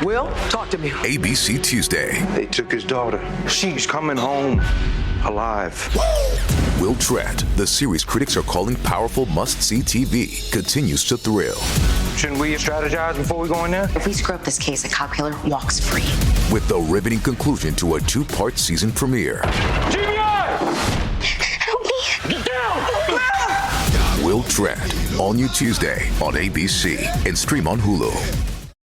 Will, talk to me. ABC Tuesday. They took his daughter. She's coming home alive. Will Trent, the series critics are calling powerful must-see TV, continues to thrill. Shouldn't we strategize before we go in there? If we screw up this case, a cop killer walks free. With the riveting conclusion to a 2-part season premiere. GBI! Help me! Get down! Will Trent, all new Tuesday on ABC and stream on Hulu.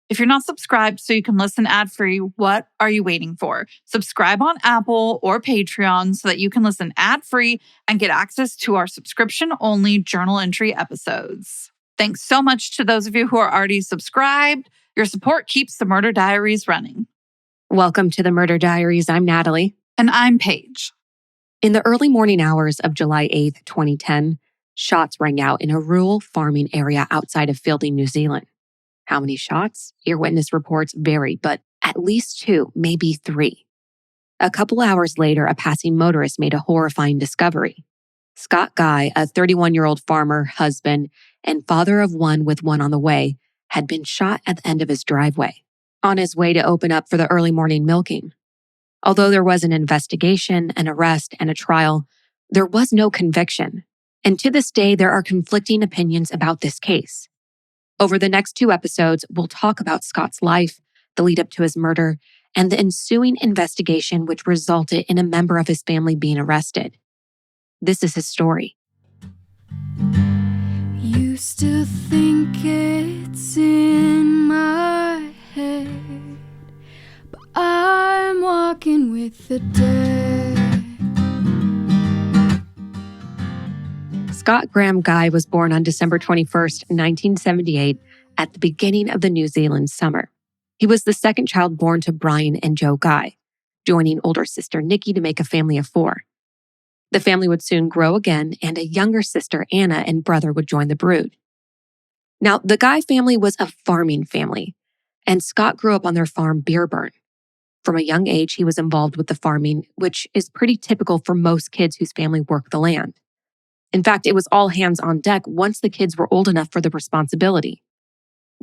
If you're not subscribed so you can listen ad-free, what are you waiting for? Subscribe on Apple or Patreon so that you can listen ad-free and get access to our subscription-only journal entry episodes. Thanks so much to those of you who are already subscribed. Your support keeps the Murder Diaries running. Welcome to the Murder Diaries. I'm Natalie. And I'm Paige. In the early morning hours of July 8th, 2010, shots rang out in a rural farming area outside of Fielding, New Zealand. How many shots? Earwitness reports vary, but at least 2, maybe 3. A couple hours later, a passing motorist made a horrifying discovery. Scott Guy, a 31-year-old farmer, husband, and father of one with one on the way, had been shot at the end of his driveway, on his way to open up for the early morning milking. Although there was an investigation, an arrest, and a trial, there was no conviction. And to this day, there are conflicting opinions about this case. Over the next 2 episodes, we'll talk about Scott's life, the lead up to his murder, and the ensuing investigation which resulted in a member of his family being arrested. This is his story. Used to think it's in my head, but I'm walking with the dead. Scott Graham Guy was born on December 21st, 1978, at the beginning of the New Zealand summer. He was the second child born to Brian and Joe Guy, joining older sister Nikki to make a family of 4. The family would soon grow again, and a younger sister, Anna, and brother would join the brood. Now, the Guy family was a farming family, and Scott grew up on their farm, Beerburn. From a young age, he was involved with the farming, which is pretty typical for most kids whose family worked the land. In fact, it was all hands on deck once the kids were old enough for the responsibility.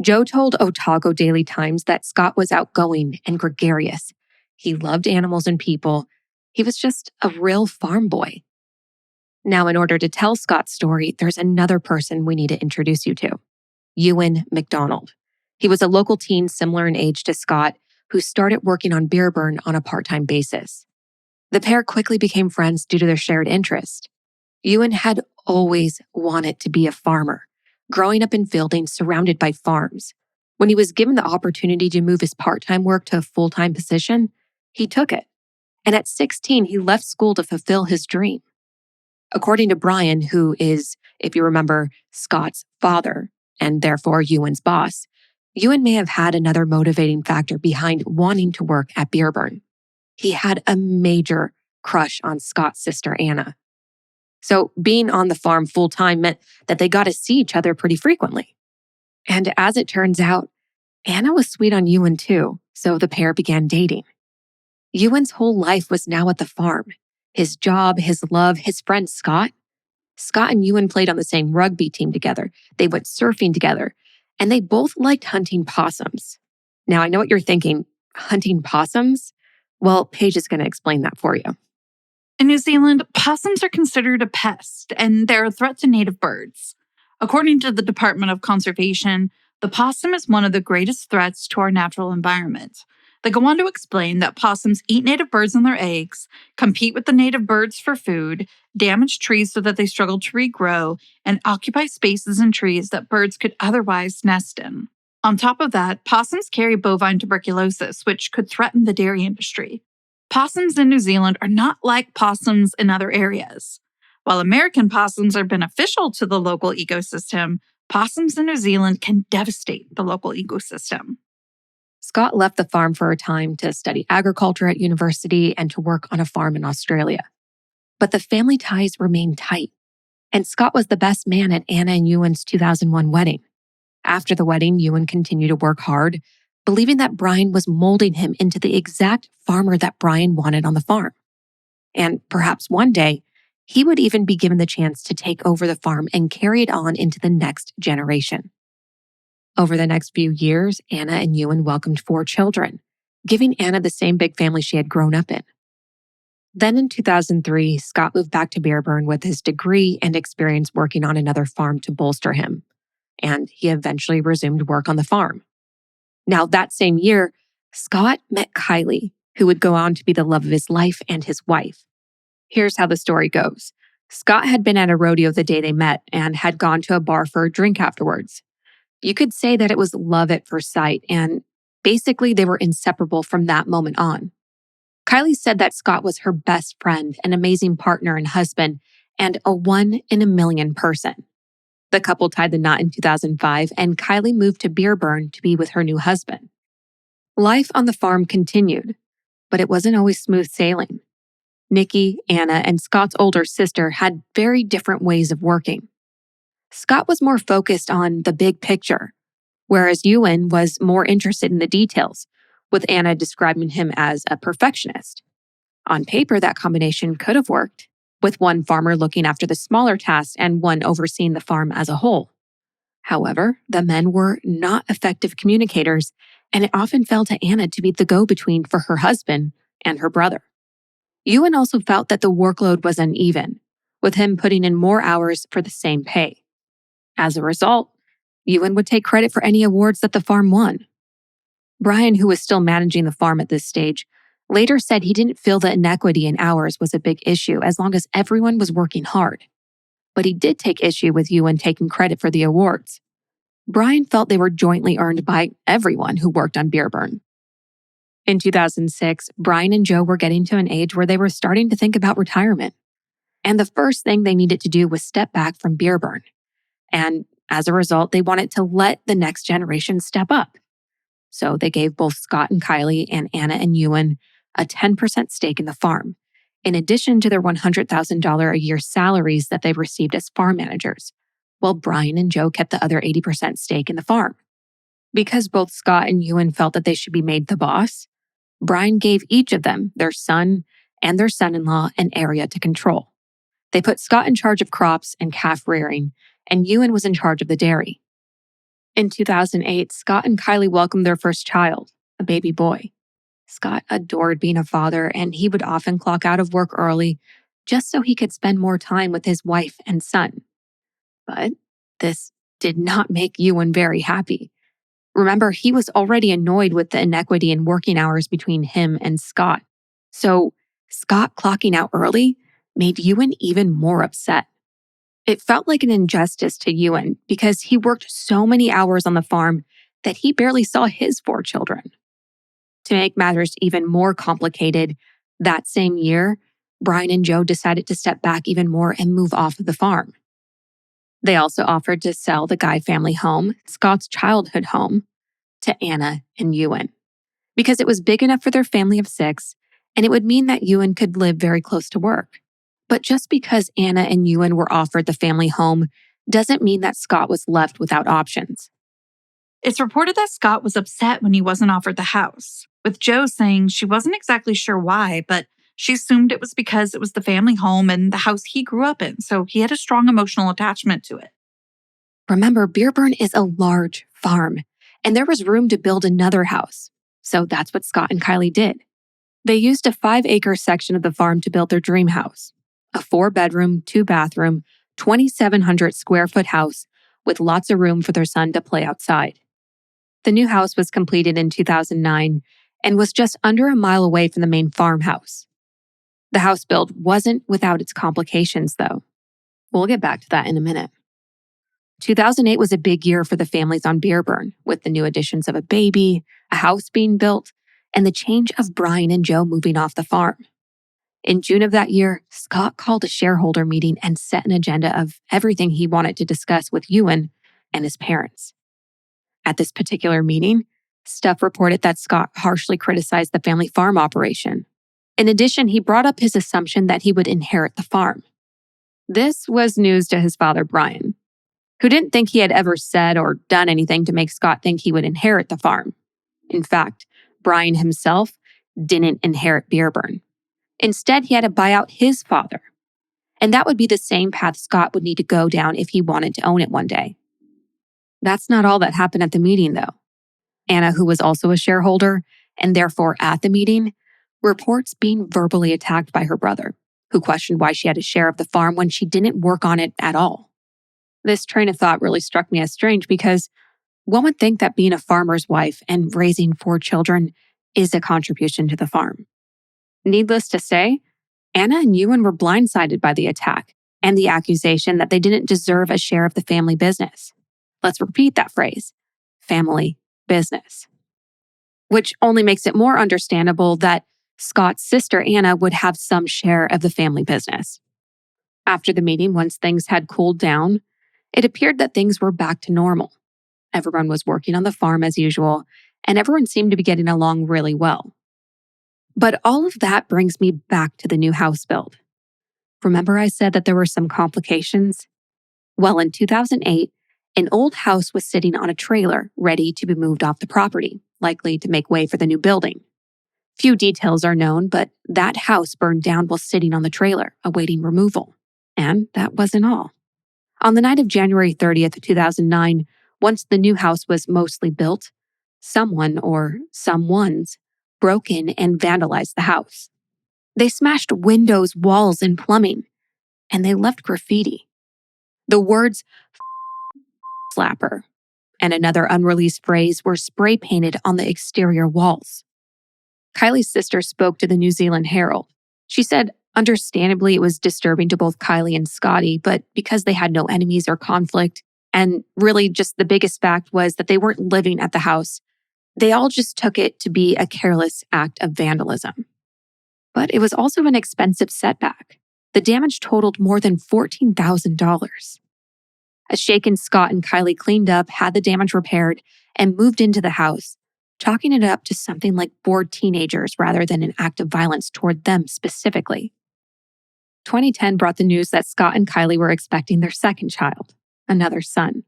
Joe told Otago Daily Times that Scott was outgoing and gregarious. He loved animals and people. He was just a real farm boy. Now, in order to tell Scott's story, there's another person we need to introduce you to, Wynne McDonald. He was a local teen similar in age to Scott who started working on Beerburn on a part-time basis. The pair quickly became friends due to their shared interest. Wynne had always wanted to be a farmer, growing up in Fielding surrounded by farms. When he was given the opportunity to move his part-time work to a full-time position, he took it. And at 16, he left school to fulfill his dream. According to Brian, who is, if you remember, Scott's father, and therefore Wynne's boss, Wynne may have had another motivating factor behind wanting to work at Beerburn. He had a major crush on Scott's sister, Anna. So being on the farm full-time meant that they got to see each other pretty frequently. And as it turns out, Anna was sweet on Wynne too, so the pair began dating. Wynne's whole life was now at the farm. His job, his love, his friend Scott. Scott and Wynne played on the same rugby team together. They went surfing together, and they both liked hunting possums. Now, I know what you're thinking, hunting possums? Well, Paige is going to explain that for you. In New Zealand, possums are considered a pest, and they're a threat to native birds. According to the Department of Conservation, the possum is one of the greatest threats to our natural environment. They go on to explain that possums eat native birds and their eggs, compete with the native birds for food, damage trees so that they struggle to regrow, and occupy spaces in trees that birds could otherwise nest in. On top of that, possums carry bovine tuberculosis, which could threaten the dairy industry. Possums in New Zealand are not like possums in other areas. While American possums are beneficial to the local ecosystem, possums in New Zealand can devastate the local ecosystem. Scott left the farm for a time to study agriculture at university and to work on a farm in Australia. But the family ties remained tight, and Scott was the best man at Anna and Wynne's 2001 wedding. After the wedding, Wynne continued to work hard, believing that Brian was molding him into the exact farmer that Brian wanted on the farm. And perhaps one day, he would even be given the chance to take over the farm and carry it on into the next generation. Over the next few years, Anna and Wynne welcomed 4 children, giving Anna the same big family she had grown up in. Then in 2003, Scott moved back to Bearburn with his degree and experience working on another farm to bolster him, and he eventually resumed work on the farm. Now, that same year, Scott met Kylie, who would go on to be the love of his life and his wife. Here's how the story goes. Scott had been at a rodeo the day they met and had gone to a bar for a drink afterwards. You could say that it was love at first sight, and basically they were inseparable from that moment on. Kylie said that Scott was her best friend, an amazing partner and husband, and a 1 in a million person. The couple tied the knot in 2005, and Kylie moved to Bearburn to be with her new husband. Life on the farm continued, but it wasn't always smooth sailing. Nikki, Anna, and Scott's older sister had very different ways of working. Scott was more focused on the big picture, whereas Wynne was more interested in the details, with Anna describing him as a perfectionist. On paper, that combination could have worked, with one farmer looking after the smaller tasks and one overseeing the farm as a whole. However, the men were not effective communicators, and it often fell to Anna to be the go-between for her husband and her brother. Wynne also felt that the workload was uneven, with him putting in more hours for the same pay. As a result, Wynne would take credit for any awards that the farm won. Brian, who was still managing the farm at this stage, later said he didn't feel the inequity in hours was a big issue as long as everyone was working hard. But he did take issue with Wynne taking credit for the awards. Brian felt they were jointly earned by everyone who worked on Bearburn. In 2006, Brian and Joe were getting to an age where they were starting to think about retirement. And the first thing they needed to do was step back from Bearburn. And as a result, they wanted to let the next generation step up. So they gave both Scott and Kylie and Anna and Wynne a 10% stake in the farm, in addition to their $100,000 a year salaries that they received as farm managers, while Brian and Joe kept the other 80% stake in the farm. Because both Scott and Wynne felt that they should be made the boss, Brian gave each of them, their son and their son-in-law, an area to control. They put Scott in charge of crops and calf rearing, and Wynne was in charge of the dairy. In 2008, Scott and Kylie welcomed their first child, a baby boy. Scott adored being a father, and he would often clock out of work early just so he could spend more time with his wife and son. But this did not make Wynne very happy. Remember, he was already annoyed with the inequity in working hours between him and Scott. So Scott clocking out early made Wynne even more upset. It felt like an injustice to Wynne because he worked so many hours on the farm that he barely saw his 4 children. To make matters even more complicated, that same year, Brian and Joe decided to step back even more and move off of the farm. They also offered to sell the Guy family home, Scott's childhood home, to Anna and Wynne, because it was big enough for their family of 6, and it would mean that Wynne could live very close to work. But just because Anna and Wynne were offered the family home doesn't mean that Scott was left without options. It's reported that Scott was upset when he wasn't offered the house, with Joe saying she wasn't exactly sure why, but she assumed it was because it was the family home and the house he grew up in, so he had a strong emotional attachment to it. Remember, Bearburn is a large farm, and there was room to build another house. So that's what Scott and Kylie did. They used a 5-acre section of the farm to build their dream house, a 4-bedroom, 2-bathroom, 2,700 square foot house with lots of room for their son to play outside. The new house was completed in 2009 and was just under a mile away from the main farmhouse. The house build wasn't without its complications, though. We'll get back to that in a minute. 2008 was a big year for the families on Bearburn, with the new additions of a baby, a house being built, and the change of Brian and Joe moving off the farm. In June of that year, Scott called a shareholder meeting and set an agenda of everything he wanted to discuss with Wynne and his parents. At this particular meeting, Stuff reported that Scott harshly criticized the family farm operation. In addition, he brought up his assumption that he would inherit the farm. This was news to his father, Brian, who didn't think he had ever said or done anything to make Scott think he would inherit the farm. In fact, Brian himself didn't inherit Bearburn. Instead, he had to buy out his father. And that would be the same path Scott would need to go down if he wanted to own it one day. That's not all that happened at the meeting, though. Anna, who was also a shareholder and therefore at the meeting, reports being verbally attacked by her brother, who questioned why she had a share of the farm when she didn't work on it at all. This train of thought really struck me as strange because one would think that being a farmer's wife and raising 4 children is a contribution to the farm. Needless to say, Anna and Wynne were blindsided by the attack and the accusation that they didn't deserve a share of the family business. Let's repeat that phrase, family business. Which only makes it more understandable that Scott's sister Anna would have some share of the family business. After the meeting, once things had cooled down, it appeared that things were back to normal. Everyone was working on the farm as usual, and everyone seemed to be getting along really well. But all of that brings me back to the new house build. Remember I said that there were some complications? Well, in 2008, an old house was sitting on a trailer ready to be moved off the property, likely to make way for the new building. Few details are known, but that house burned down while sitting on the trailer, awaiting removal. And that wasn't all. On the night of January 30th, 2009, once the new house was mostly built, someone or someones broke in and vandalized the house. They smashed windows, walls, and plumbing, and they left graffiti. The words slapper and another unreleased phrase were spray painted on the exterior walls. Kylie's sister spoke to the New Zealand Herald. She said, understandably, it was disturbing to both Kylie and Scotty, but because they had no enemies or conflict, and really just the biggest fact was that they weren't living at the house, they all just took it to be a careless act of vandalism. But it was also an expensive setback. The damage totaled more than $14,000. As shaken Scott and Kylie cleaned up, had the damage repaired, and moved into the house, chalking it up to something like bored teenagers rather than an act of violence toward them specifically. 2010 brought the news that Scott and Kylie were expecting their second child, another son.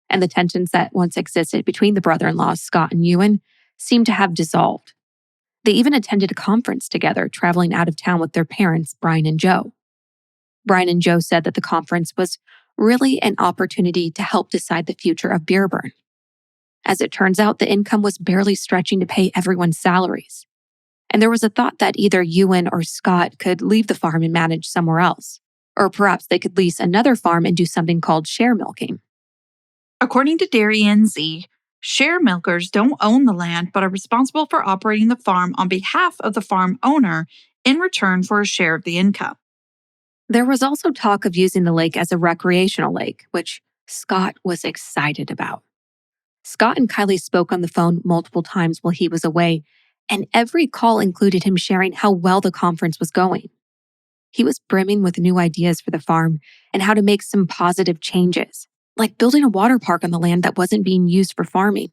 And the tensions that once existed between the brother-in-laws, Scott and Wynne, seemed to have dissolved. They even attended a conference together, traveling out of town with their parents, Brian and Joe. Brian and Joe said that the conference was really an opportunity to help decide the future of Beerburn. As it turns out, the income was barely stretching to pay everyone's salaries. And there was a thought that either Wynne or Scott could leave the farm and manage somewhere else. Or perhaps they could lease another farm and do something called share milking. According to Dairy NZ, share milkers don't own the land but are responsible for operating the farm on behalf of the farm owner in return for a share of the income. There was also talk of using the lake as a recreational lake, which Scott was excited about. Scott and Kylie spoke on the phone multiple times while he was away, and every call included him sharing how well the conference was going. He was brimming with new ideas for the farm and how to make some positive changes, like building a water park on the land that wasn't being used for farming,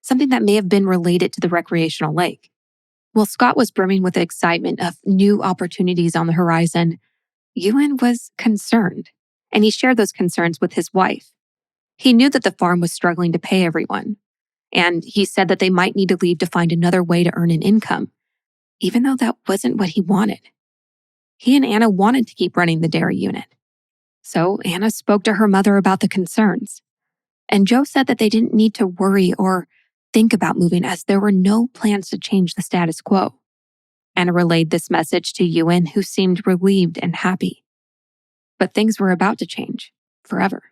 something that may have been related to the recreational lake. While Scott was brimming with the excitement of new opportunities on the horizon, Wynne was concerned, and he shared those concerns with his wife. He knew that the farm was struggling to pay everyone, and he said that they might need to leave to find another way to earn an income, even though that wasn't what he wanted. He and Anna wanted to keep running the dairy unit. So Anna spoke to her mother about the concerns, and Joe said that they didn't need to worry or think about moving as there were no plans to change the status quo. Anna relayed this message to Wynne, who seemed relieved and happy. But things were about to change forever.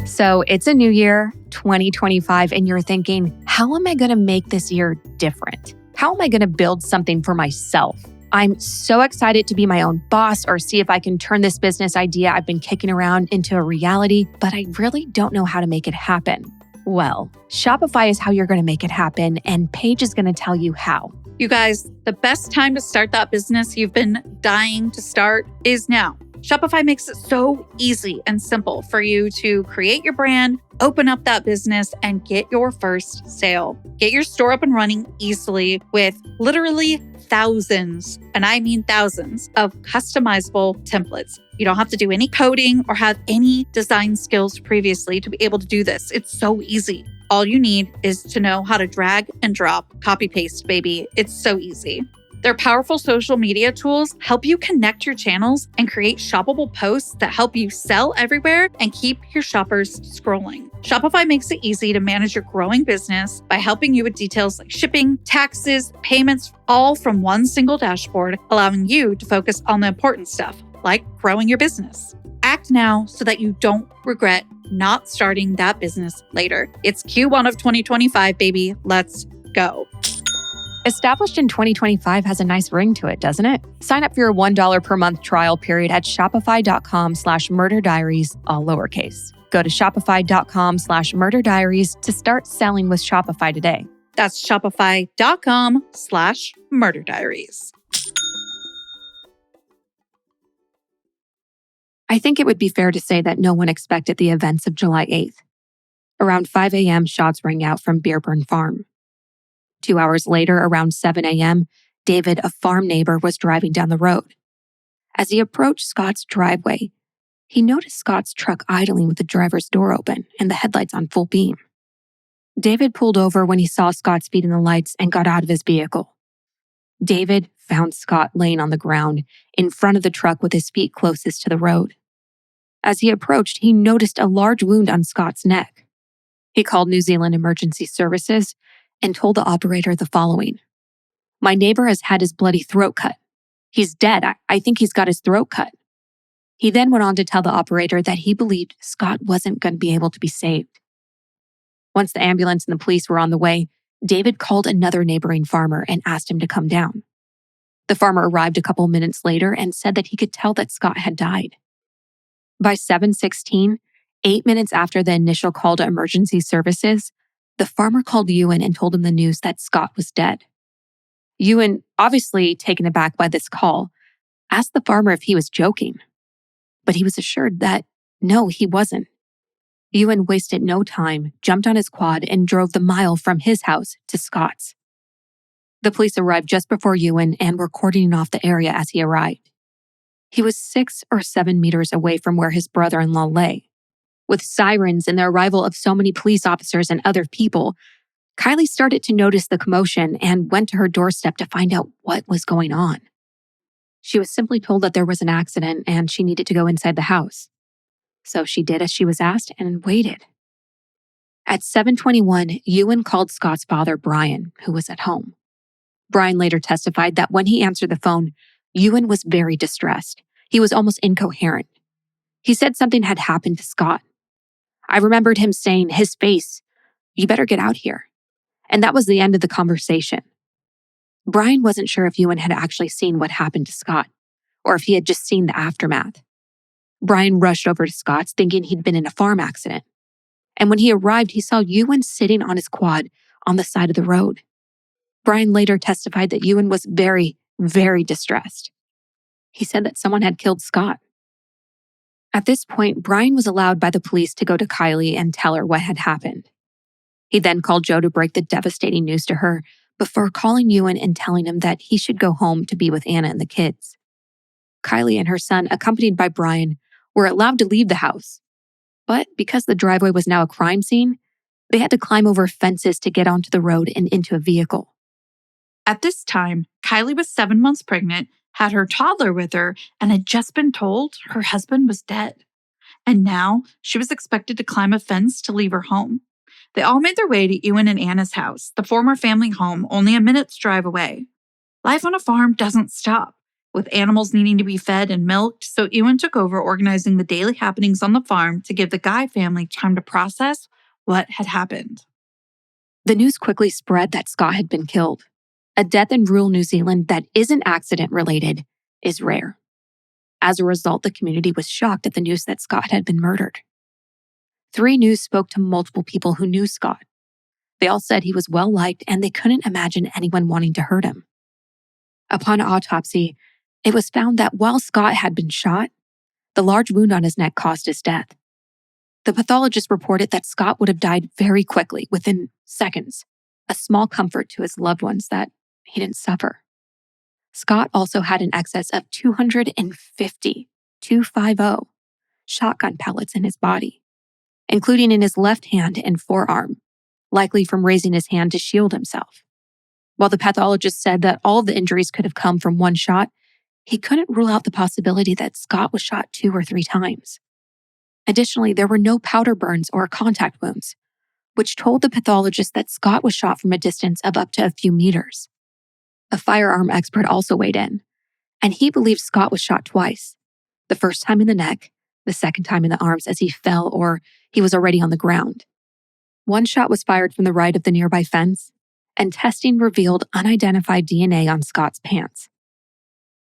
So it's a new year, 2025, and you're thinking, how am I going to make this year different? How am I going to build something for myself? I'm so excited to be my own boss or see if I can turn this business idea I've been kicking around into a reality, but I really don't know how to make it happen. Well, Shopify is how you're going to make it happen, and Paige is going to tell you how. You guys, the best time to start that business you've been dying to start is now. Shopify makes it so easy and simple for you to create your brand, open up that business, and get your first sale. Get your store up and running easily with literally thousands, and I mean thousands, of customizable templates. You don't have to do any coding or have any design skills previously to be able to do this. It's so easy. All you need is to know how to drag and drop, copy paste, baby. It's so easy. Their powerful social media tools help you connect your channels and create shoppable posts that help you sell everywhere and keep your shoppers scrolling. Shopify makes it easy to manage your growing business by helping you with details like shipping, taxes, payments, all from one single dashboard, allowing you to focus on the important stuff like growing your business. Act now so that you don't regret not starting that business later. It's Q1 of 2025, baby. Let's go. Established in 2025 has a nice ring to it, doesn't it? Sign up for your $1 per month trial period at shopify.com/murderdiaries, all lowercase. Go to shopify.com/murderdiaries to start selling with Shopify today. That's shopify.com/murderdiaries. I think it would be fair to say that no one expected the events of July 8th. Around 5 a.m., shots rang out from Beerburn Farm. 2 hours later, around 7 a.m., David, a farm neighbor, was driving down the road. As he approached Scott's driveway, he noticed Scott's truck idling with the driver's door open and the headlights on full beam. David pulled over when he saw Scott speeding the lights and got out of his vehicle. David found Scott laying on the ground in front of the truck with his feet closest to the road. As he approached, he noticed a large wound on Scott's neck. He called New Zealand Emergency Services and told the operator the following: "My neighbor has had his bloody throat cut. He's dead. I think he's got his throat cut." He then went on to tell the operator that he believed Scott wasn't going to be able to be saved. Once the ambulance and the police were on the way, David called another neighboring farmer and asked him to come down. The farmer arrived a couple minutes later and said that he could tell that Scott had died. By 7:16, 8 minutes after the initial call to emergency services, the farmer called Wynne and told him the news that Scott was dead. Wynne, obviously taken aback by this call, asked the farmer if he was joking. But he was assured that no, he wasn't. Wynne wasted no time, jumped on his quad, and drove the mile from his house to Scott's. The police arrived just before Wynne and were cordoning off the area as he arrived. He was 6 or 7 meters away from where his brother-in-law lay. With sirens and the arrival of so many police officers and other people, Kylie started to notice the commotion and went to her doorstep to find out what was going on. She was simply told that there was an accident and she needed to go inside the house. So she did as she was asked and waited. At 7:21, Wynne called Scott's father, Brian, who was at home. Brian later testified that when he answered the phone, Wynne was very distressed. He was almost incoherent. He said something had happened to Scott. I remembered him saying, his face, "You better get out here." And that was the end of the conversation. Brian wasn't sure if Wynne had actually seen what happened to Scott, or if he had just seen the aftermath. Brian rushed over to Scott's thinking he'd been in a farm accident. And when he arrived, he saw Wynne sitting on his quad on the side of the road. Brian later testified that Wynne was very, very distressed. He said that someone had killed Scott. At this point, Brian was allowed by the police to go to Kylie and tell her what had happened. He then called Joe to break the devastating news to her before calling Wynne and telling him that he should go home to be with Anna and the kids. Kylie and her son, accompanied by Brian, were allowed to leave the house. But because the driveway was now a crime scene, they had to climb over fences to get onto the road and into a vehicle. At this time, Kylie was 7 months pregnant, had her toddler with her, and had just been told her husband was dead. And now she was expected to climb a fence to leave her home. They all made their way to Wynne and Anna's house, the former family home, only a minute's drive away. Life on a farm doesn't stop, with animals needing to be fed and milked, so Wynne took over organizing the daily happenings on the farm to give the Guy family time to process what had happened. The news quickly spread that Scott had been killed. A death in rural New Zealand that isn't accident-related is rare. As a result, the community was shocked at the news that Scott had been murdered. 3 News spoke to multiple people who knew Scott. They all said he was well-liked and they couldn't imagine anyone wanting to hurt him. Upon autopsy, it was found that while Scott had been shot, the large wound on his neck caused his death. The pathologist reported that Scott would have died very quickly, within seconds, a small comfort to his loved ones that he didn't suffer. Scott also had an excess of 250 shotgun pellets in his body, including in his left hand and forearm, likely from raising his hand to shield himself. While the pathologist said that all of the injuries could have come from one shot, he couldn't rule out the possibility that Scott was shot 2 or 3 times. Additionally, there were no powder burns or contact wounds, which told the pathologist that Scott was shot from a distance of up to a few meters. A firearm expert also weighed in, and he believed Scott was shot twice, the first time in the neck, the second time in the arms as he fell or he was already on the ground. One shot was fired from the right of the nearby fence, and testing revealed unidentified DNA on Scott's pants.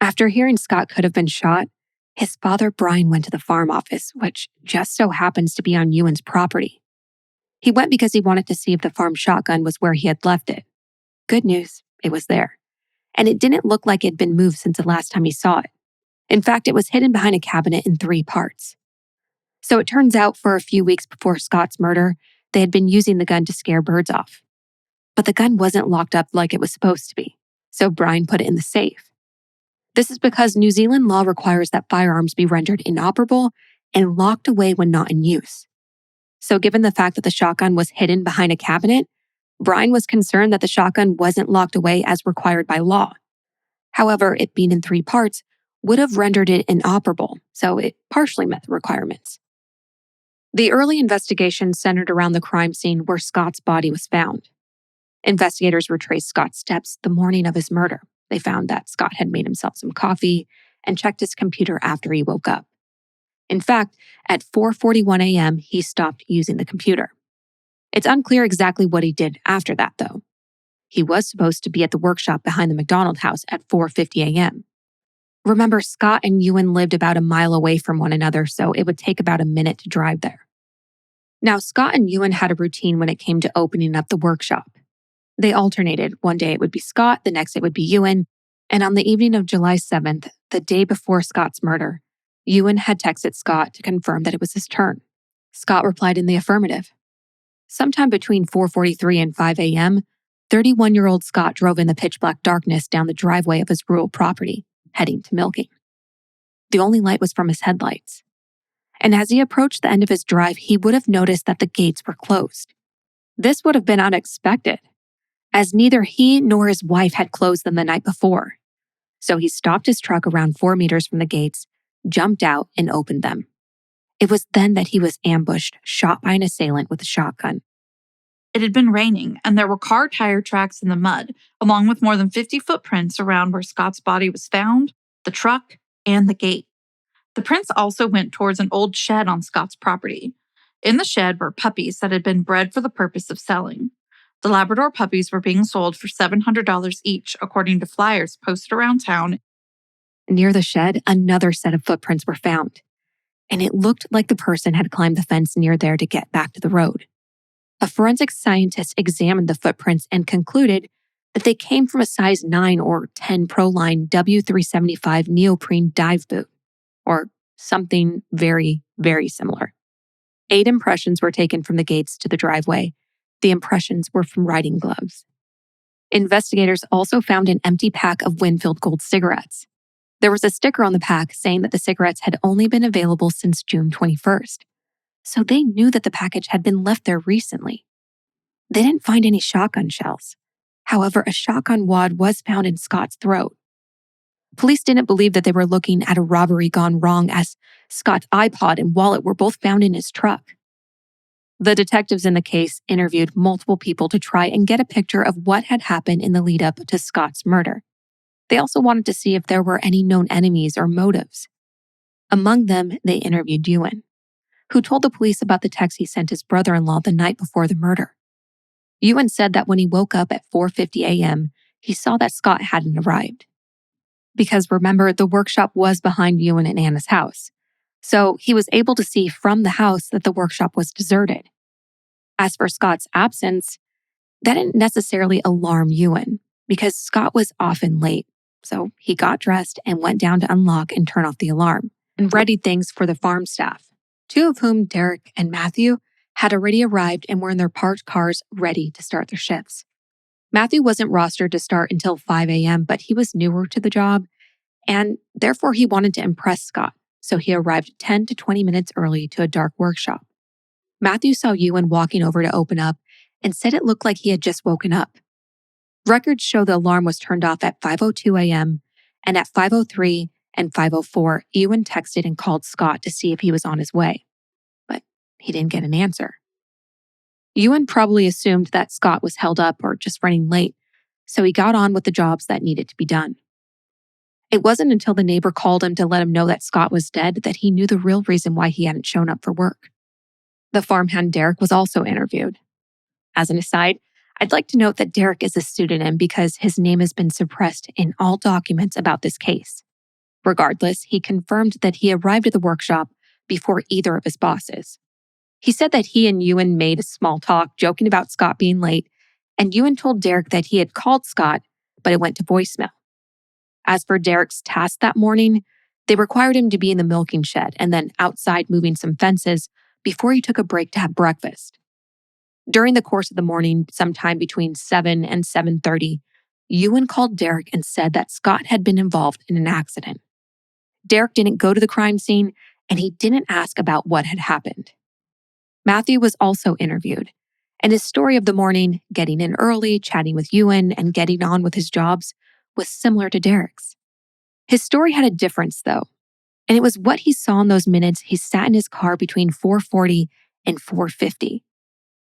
After hearing Scott could have been shot, his father Brian went to the farm office, which just so happens to be on Ewan's property. He went because he wanted to see if the farm shotgun was where he had left it. Good news, it was there. And it didn't look like it had been moved since the last time he saw it. In fact, it was hidden behind a cabinet in 3 parts. So it turns out for a few weeks before Scott's murder, they had been using the gun to scare birds off. But the gun wasn't locked up like it was supposed to be, so Brian put it in the safe. This is because New Zealand law requires that firearms be rendered inoperable and locked away when not in use. So given the fact that the shotgun was hidden behind a cabinet, Brian was concerned that the shotgun wasn't locked away as required by law. However, it being in 3 parts would have rendered it inoperable, so it partially met the requirements. The early investigation centered around the crime scene where Scott's body was found. Investigators retraced Scott's steps the morning of his murder. They found that Scott had made himself some coffee and checked his computer after he woke up. In fact, at 4:41 a.m., he stopped using the computer. It's unclear exactly what he did after that, though. He was supposed to be at the workshop behind the MacDonald house at 4:50 a.m. Remember, Scott and Wynne lived about a mile away from one another, so it would take about a minute to drive there. Now, Scott and Wynne had a routine when it came to opening up the workshop. They alternated. One day it would be Scott, the next it would be Wynne, and on the evening of July 7th, the day before Scott's murder, Wynne had texted Scott to confirm that it was his turn. Scott replied in the affirmative. Sometime between 4:43 and 5 a.m., 31-year-old Scott drove in the pitch-black darkness down the driveway of his rural property, heading to milking. The only light was from his headlights. And as he approached the end of his drive, he would have noticed that the gates were closed. This would have been unexpected, as neither he nor his wife had closed them the night before. So he stopped his truck around 4 meters from the gates, jumped out, and opened them. It was then that he was ambushed, shot by an assailant with a shotgun. It had been raining, and there were car tire tracks in the mud, along with more than 50 footprints around where Scott's body was found, the truck, and the gate. The prints also went towards an old shed on Scott's property. In the shed were puppies that had been bred for the purpose of selling. The Labrador puppies were being sold for $700 each, according to flyers posted around town. Near the shed, another set of footprints were found, and it looked like the person had climbed the fence near there to get back to the road. A forensic scientist examined the footprints and concluded that they came from a size 9 or 10 Proline W375 neoprene dive boot, or something very, very similar. 8 impressions were taken from the gates to the driveway. The impressions were from riding gloves. Investigators also found an empty pack of Winfield Gold cigarettes. There was a sticker on the pack saying that the cigarettes had only been available since June 21st. So they knew that the package had been left there recently. They didn't find any shotgun shells. However, a shotgun wad was found in Scott's throat. Police didn't believe that they were looking at a robbery gone wrong, as Scott's iPod and wallet were both found in his truck. The detectives in the case interviewed multiple people to try and get a picture of what had happened in the lead up to Scott's murder. They also wanted to see if there were any known enemies or motives. Among them, they interviewed Wynne, who told the police about the text he sent his brother-in-law the night before the murder. Wynne said that when he woke up at 4:50 a.m., he saw that Scott hadn't arrived. Because remember, the workshop was behind Wynne and Anna's house, so he was able to see from the house that the workshop was deserted. As for Scott's absence, that didn't necessarily alarm Wynne, because Scott was often late, so he got dressed and went down to unlock and turn off the alarm, and readied things for the farm staff, 2 of whom, Derek and Matthew, had already arrived and were in their parked cars ready to start their shifts. Matthew wasn't rostered to start until 5 a.m., but he was newer to the job, and therefore he wanted to impress Scott, so he arrived 10 to 20 minutes early to a dark workshop. Matthew saw Wynne walking over to open up and said it looked like he had just woken up. Records show the alarm was turned off at 5:02 a.m., and at 5:03 and 5:04, Wynne texted and called Scott to see if he was on his way. But he didn't get an answer. Wynne probably assumed that Scott was held up or just running late, so he got on with the jobs that needed to be done. It wasn't until the neighbor called him to let him know that Scott was dead that he knew the real reason why he hadn't shown up for work. The farmhand Derek was also interviewed. As an aside, I'd like to note that Derek is a pseudonym because his name has been suppressed in all documents about this case. Regardless, he confirmed that he arrived at the workshop before either of his bosses. He said that he and Wynne made a small talk joking about Scott being late, and Wynne told Derek that he had called Scott, but it went to voicemail. As for Derek's task that morning, they required him to be in the milking shed and then outside moving some fences before he took a break to have breakfast. During the course of the morning, sometime between 7 and 7:30, Wynne called Derek and said that Scott had been involved in an accident. Derek didn't go to the crime scene, and he didn't ask about what had happened. Matthew was also interviewed, and his story of the morning, getting in early, chatting with Wynne, and getting on with his jobs, was similar to Derek's. His story had a difference, though, and it was what he saw in those minutes he sat in his car between 4:40 and 4:50.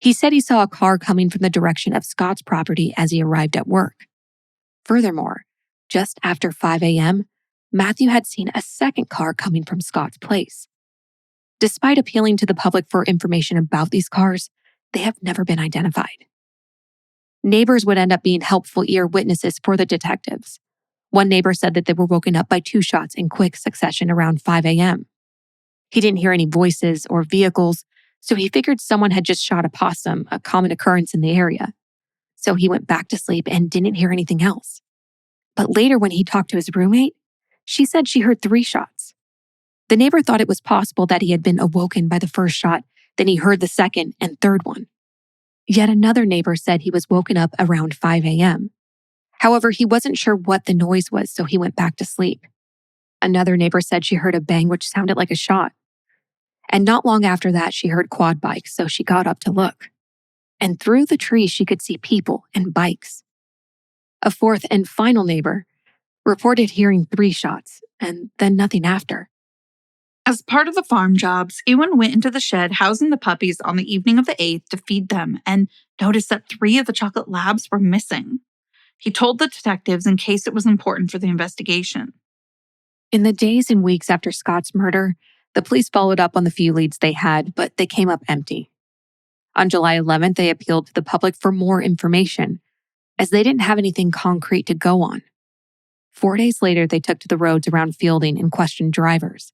He said he saw a car coming from the direction of Scott's property as he arrived at work. Furthermore, just after 5 a.m., Matthew had seen a second car coming from Scott's place. Despite appealing to the public for information about these cars, they have never been identified. Neighbors would end up being helpful ear witnesses for the detectives. One neighbor said that they were woken up by 2 shots in quick succession around 5 a.m. He didn't hear any voices or vehicles, so he figured someone had just shot a possum, a common occurrence in the area. So he went back to sleep and didn't hear anything else. But later when he talked to his roommate, she said she heard 3 shots. The neighbor thought it was possible that he had been awoken by the first shot, then he heard the second and third one. Yet another neighbor said he was woken up around 5 a.m. However, he wasn't sure what the noise was, so he went back to sleep. Another neighbor said she heard a bang which sounded like a shot. And not long after that, she heard quad bikes, so she got up to look. And through the trees, she could see people and bikes. A fourth and final neighbor reported hearing 3 shots, and then nothing after. As part of the farm jobs, Wynne went into the shed housing the puppies on the evening of the 8th to feed them and noticed that 3 of the chocolate labs were missing. He told the detectives in case it was important for the investigation. In the days and weeks after Scott's murder, the police followed up on the few leads they had, but they came up empty. On July 11th, they appealed to the public for more information, as they didn't have anything concrete to go on. 4 days later, they took to the roads around Fielding and questioned drivers.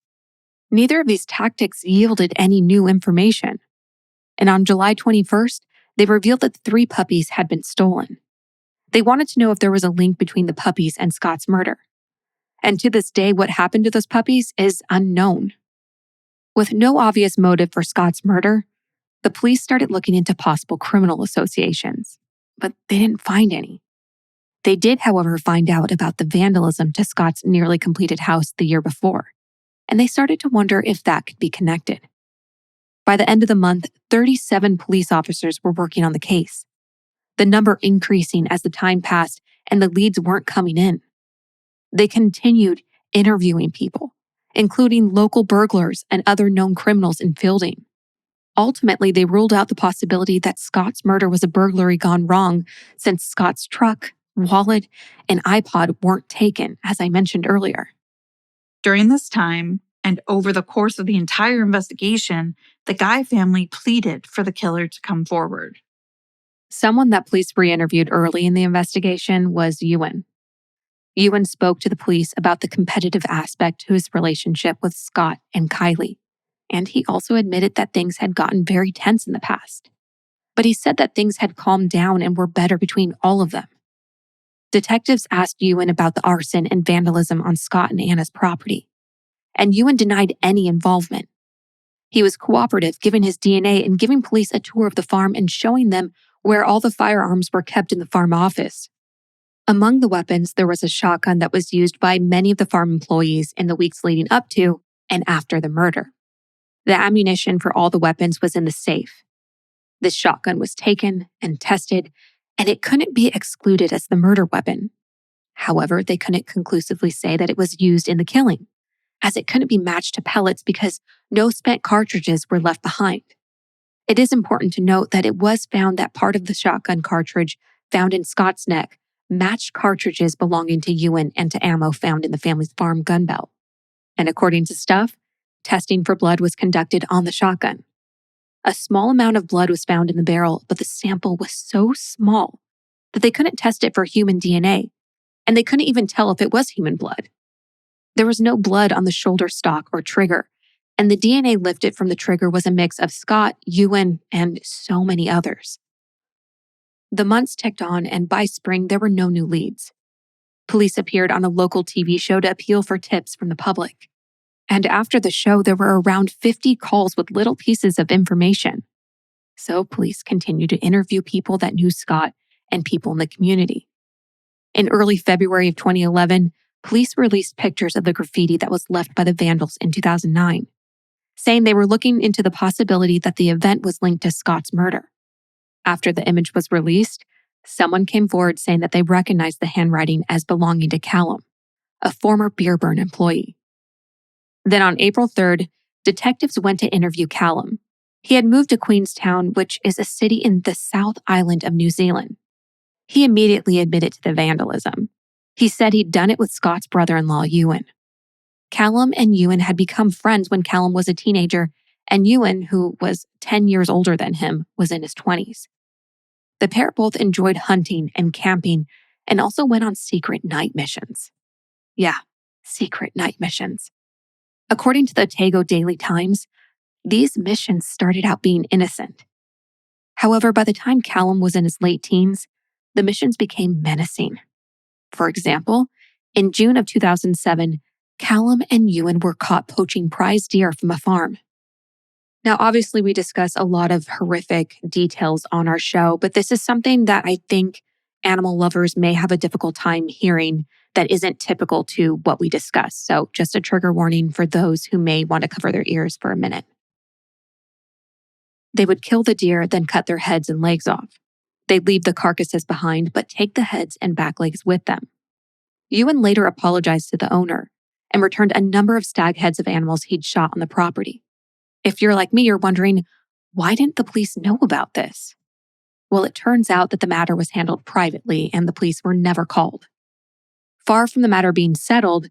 Neither of these tactics yielded any new information. And on July 21st, they revealed that the 3 puppies had been stolen. They wanted to know if there was a link between the puppies and Scott's murder. And to this day, what happened to those puppies is unknown. With no obvious motive for Scott's murder, the police started looking into possible criminal associations, but they didn't find any. They did, however, find out about the vandalism to Scott's nearly completed house the year before, and they started to wonder if that could be connected. By the end of the month, 37 police officers were working on the case, the number increasing as the time passed and the leads weren't coming in. They continued interviewing people, including local burglars and other known criminals in Fielding. Ultimately, they ruled out the possibility that Scott's murder was a burglary gone wrong since Scott's truck, wallet, and iPod weren't taken, as I mentioned earlier. During this time, and over the course of the entire investigation, the Guy family pleaded for the killer to come forward. Someone that police re-interviewed early in the investigation was Wynne. Wynne spoke to the police about the competitive aspect to his relationship with Scott and Kylie, and he also admitted that things had gotten very tense in the past. But he said that things had calmed down and were better between all of them. Detectives asked Wynne about the arson and vandalism on Scott and Anna's property, and Wynne denied any involvement. He was cooperative, giving his DNA and giving police a tour of the farm and showing them where all the firearms were kept in the farm office. Among the weapons, there was a shotgun that was used by many of the farm employees in the weeks leading up to and after the murder. The ammunition for all the weapons was in the safe. This shotgun was taken and tested, and it couldn't be excluded as the murder weapon. However, they couldn't conclusively say that it was used in the killing, as it couldn't be matched to pellets because no spent cartridges were left behind. It is important to note that it was found that part of the shotgun cartridge found in Scott's neck matched cartridges belonging to Wynne and to ammo found in the family's farm gun belt. And according to Stuff, testing for blood was conducted on the shotgun. A small amount of blood was found in the barrel, but the sample was so small that they couldn't test it for human DNA, and they couldn't even tell if it was human blood. There was no blood on the shoulder stock or trigger, and the DNA lifted from the trigger was a mix of Scott, Wynne, and so many others. The months ticked on, and by spring, there were no new leads. Police appeared on a local TV show to appeal for tips from the public. And after the show, there were around 50 calls with little pieces of information. So police continued to interview people that knew Scott and people in the community. In early February of 2011, police released pictures of the graffiti that was left by the vandals in 2009, saying they were looking into the possibility that the event was linked to Scott's murder. After the image was released, someone came forward saying that they recognized the handwriting as belonging to Callum, a former Beer Burn employee. Then on April 3rd, detectives went to interview Callum. He had moved to Queenstown, which is a city in the South Island of New Zealand. He immediately admitted to the vandalism. He said he'd done it with Scott's brother-in-law, Wynne. Callum and Wynne had become friends when Callum was a teenager, and Wynne, who was 10 years older than him, was in his 20s. The pair both enjoyed hunting and camping and also went on secret night missions. Yeah, secret night missions. According to the Otago Daily Times, these missions started out being innocent. However, by the time Callum was in his late teens, the missions became menacing. For example, in June of 2007, Callum and Wynne were caught poaching prize deer from a farm. Now, obviously, we discuss a lot of horrific details on our show, but this is something that I think animal lovers may have a difficult time hearing that isn't typical to what we discuss. So just a trigger warning for those who may want to cover their ears for a minute. They would kill the deer, then cut their heads and legs off. They'd leave the carcasses behind, but take the heads and back legs with them. Wynne later apologized to the owner and returned a number of stag heads of animals he'd shot on the property. If you're like me, you're wondering, why didn't the police know about this? Well, it turns out that the matter was handled privately and the police were never called. Far from the matter being settled,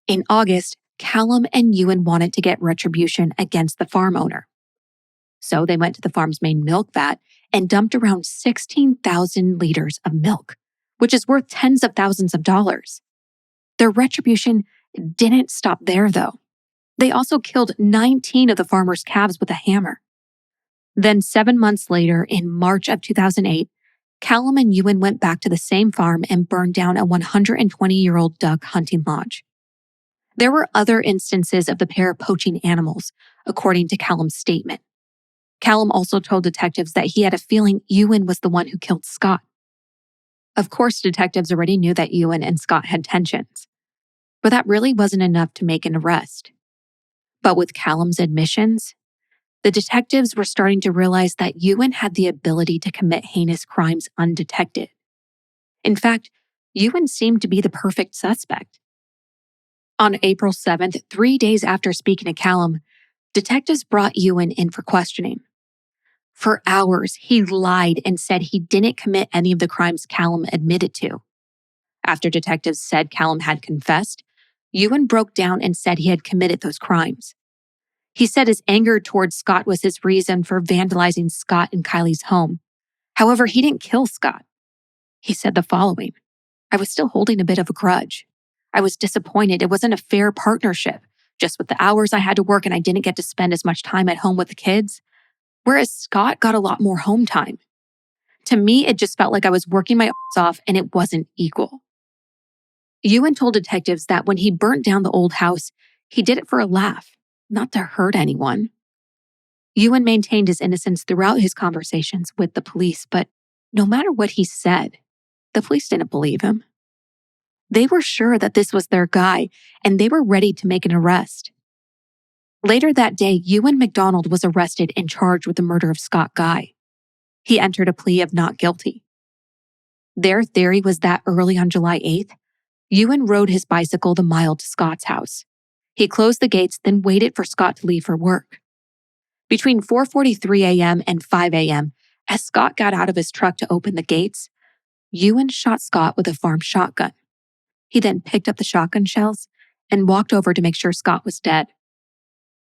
in August, Callum and Wynne wanted to get retribution against the farm owner. So they went to the farm's main milk vat and dumped around 16,000 liters of milk, which is worth tens of thousands of dollars. Their retribution didn't stop there, though. They also killed 19 of the farmer's calves with a hammer. Then 7 months later, in March of 2008, Callum and Wynne went back to the same farm and burned down a 120-year-old duck hunting lodge. There were other instances of the pair poaching animals, according to Callum's statement. Callum also told detectives that he had a feeling Wynne was the one who killed Scott. Of course, detectives already knew that Wynne and Scott had tensions, but that really wasn't enough to make an arrest. But with Callum's admissions, the detectives were starting to realize that Wynne had the ability to commit heinous crimes undetected. In fact, Wynne seemed to be the perfect suspect. On April 7th, 3 days after speaking to Callum, detectives brought Wynne in for questioning. For hours, he lied and said he didn't commit any of the crimes Callum admitted to. After detectives said Callum had confessed, Wynne broke down and said he had committed those crimes. He said his anger towards Scott was his reason for vandalizing Scott and Kylie's home. However, he didn't kill Scott. He said the following: "I was still holding a bit of a grudge. I was disappointed. It wasn't a fair partnership, just with the hours I had to work and I didn't get to spend as much time at home with the kids. Whereas Scott got a lot more home time. To me, it just felt like I was working my ass off and it wasn't equal." Wynne told detectives that when he burnt down the old house, he did it for a laugh, not to hurt anyone. Wynne maintained his innocence throughout his conversations with the police, but no matter what he said, the police didn't believe him. They were sure that this was their guy, and they were ready to make an arrest. Later that day, Wynne McDonald was arrested and charged with the murder of Scott Guy. He entered a plea of not guilty. Their theory was that early on July 8th, Wynne rode his bicycle the mile to Scott's house. He closed the gates, then waited for Scott to leave for work. Between 4:43 a.m. and 5 a.m., as Scott got out of his truck to open the gates, Wynne shot Scott with a farm shotgun. He then picked up the shotgun shells and walked over to make sure Scott was dead.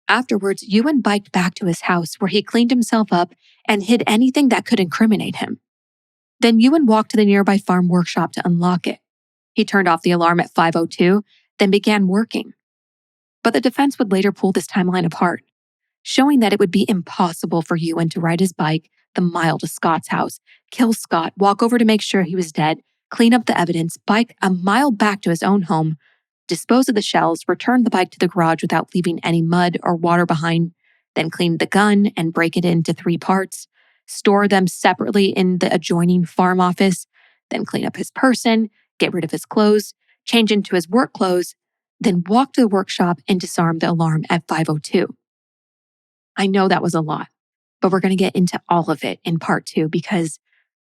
Afterwards, Wynne biked back to his house where he cleaned himself up and hid anything that could incriminate him. Then Wynne walked to the nearby farm workshop to unlock it. He turned off the alarm at 5:02, then began working. But the defense would later pull this timeline apart, showing that it would be impossible for Wynne to ride his bike the mile to Scott's house, kill Scott, walk over to make sure he was dead, clean up the evidence, bike a mile back to his own home, dispose of the shells, return the bike to the garage without leaving any mud or water behind, then clean the gun and break it into 3 parts, store them separately in the adjoining farm office, then clean up his person, get rid of his clothes, change into his work clothes, then walk to the workshop and disarm the alarm at 5:02. I know that was a lot, but we're going to get into all of it in part 2 because,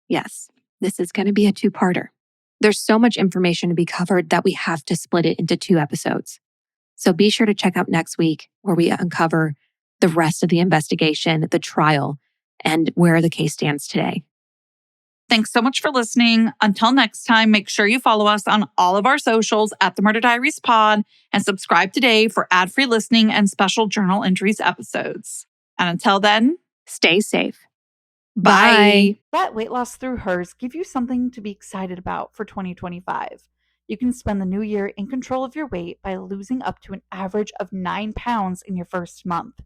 yes, this is going to be a 2-parter. There's so much information to be covered that we have to split it into 2 episodes. So be sure to check out next week where we uncover the rest of the investigation, the trial, and where the case stands today. Thanks so much for listening. Until next time, make sure you follow us on all of our socials at The Murder Diaries Pod and subscribe today for ad-free listening and special journal entries episodes. And until then, Stay safe. bye. Let Weight Loss Through Hers give you something to be excited about for 2025. You can spend the new year in control of your weight by losing up to an average of 9 pounds in your first month.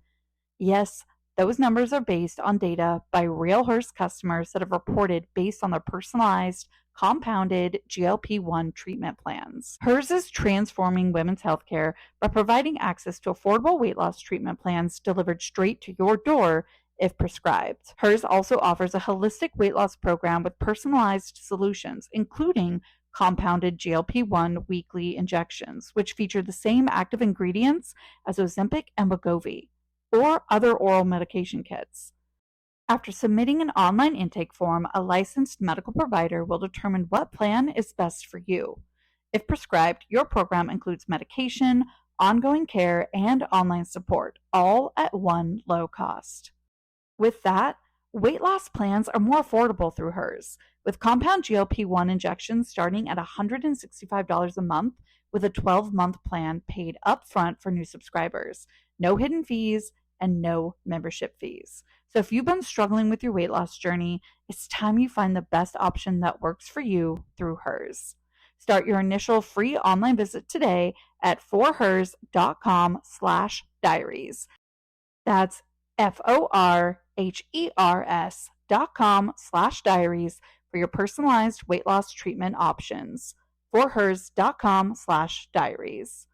Yes, those numbers are based on data by real Hers customers that have reported based on their personalized, compounded GLP-1 treatment plans. Hers is transforming women's healthcare by providing access to affordable weight loss treatment plans delivered straight to your door if prescribed. Hers also offers a holistic weight loss program with personalized solutions, including compounded GLP-1 weekly injections, which feature the same active ingredients as Ozempic and Wegovy, or other oral medication kits. After submitting an online intake form, a licensed medical provider will determine what plan is best for you. If prescribed, your program includes medication, ongoing care, and online support, all at one low cost. With that, weight loss plans are more affordable through Hers, with compound GLP-1 injections starting at $165 a month with a 12-month plan paid upfront for new subscribers, no hidden fees, and no membership fees. So if you've been struggling with your weight loss journey, it's time you find the best option that works for you through Hers. Start your initial free online visit today at forhers.com/diaries. That's forhers.com/diaries for your personalized weight loss treatment options. forhers.com/diaries.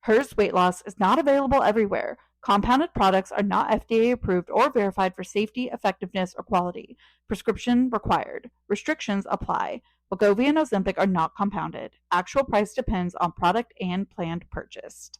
Hers weight loss is not available everywhere. Compounded products are not FDA approved or verified for safety, effectiveness, or quality. Prescription required. Restrictions apply. Wegovy and Ozempic are not compounded. Actual price depends on product and planned purchased.